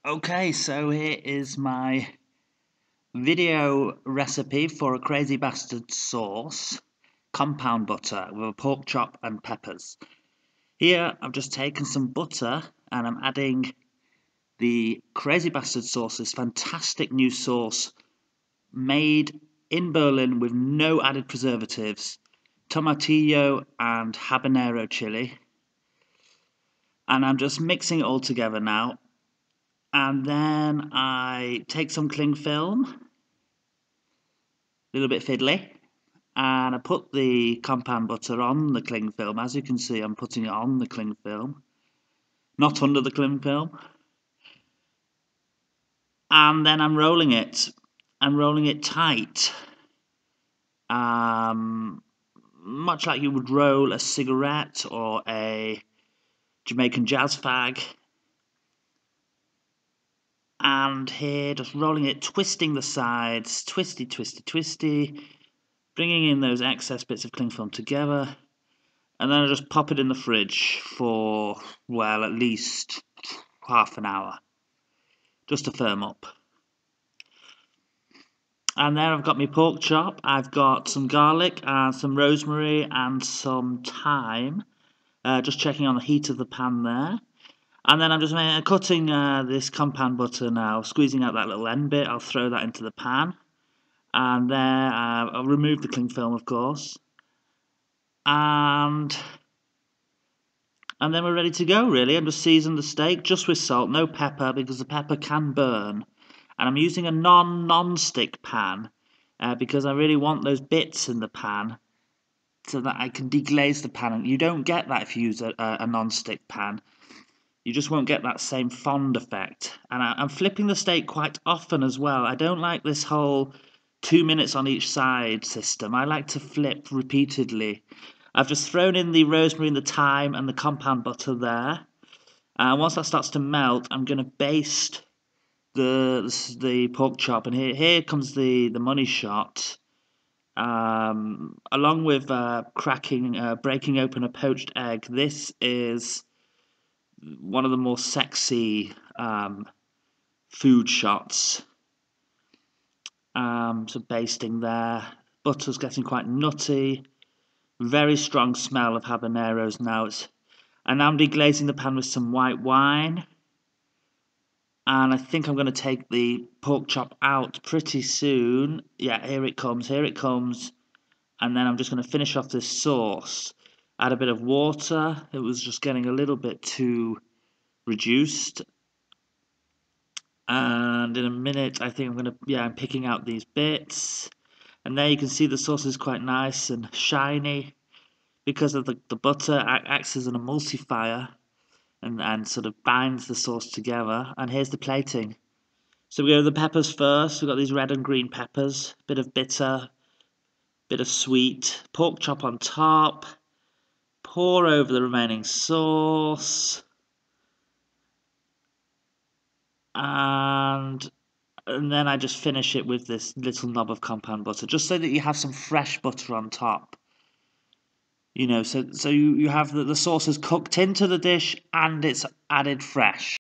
Okay, so here is my video recipe for a crazy bastard sauce, compound butter with a pork chop and peppers. Here I've just taken some butter and I'm adding the crazy bastard sauce, this fantastic new sauce made in Berlin with no added preservatives, tomatillo and habanero chili. And I'm just mixing it all together now. And then I take some cling film, a little bit fiddly, and I put the compound butter on the cling film. As you can see, I'm putting it on the cling film, not under the cling film. And then I'm rolling it. I'm rolling it tight, much like you would roll a cigarette or a Jamaican jazz fag. And here, just rolling it, twisting the sides, twisty, twisty, twisty, bringing in those excess bits of cling film together, and then I just pop it in the fridge for, well, at least half an hour, just to firm up. And there I've got my pork chop, I've got some garlic and some rosemary and some thyme, just checking on the heat of the pan there. And then I'm just cutting this compound butter now, squeezing out that little end bit. I'll throw that into the pan. And there, I'll remove the cling film, of course. And then we're ready to go, really. I'm just seasoning the steak just with salt, no pepper, because the pepper can burn. And I'm using a non-stick pan because I really want those bits in the pan so that I can deglaze the pan. And you don't get that if you use a non-stick pan. You just won't get that same fond effect. And I'm flipping the steak quite often as well. I don't like this whole 2 minutes on each side system. I like to flip repeatedly. I've just thrown in the rosemary and the thyme and the compound butter there. Once that starts to melt, I'm going to baste the pork chop. And here comes the money shot. Along with breaking open a poached egg. This is one of the more sexy food shots. So basting there. Butter's getting quite nutty. Very strong smell of habaneros now. And now I'm deglazing the pan with some white wine. And I think I'm going to take the pork chop out pretty soon. Yeah, here it comes, here it comes. And then I'm just going to finish off this sauce. Add a bit of water. It was just getting a little bit too reduced. And in a minute, I think I'm picking out these bits. And there you can see the sauce is quite nice and shiny because of the butter acts as an emulsifier and sort of binds the sauce together. And here's the plating. So we go with the peppers first. We've got these red and green peppers, bit of bitter, bit of sweet, pork chop on top, pour over the remaining sauce, and then I just finish it with this little knob of compound butter, just so that you have some fresh butter on top. You know, so you have the sauce is cooked into the dish and it's added fresh.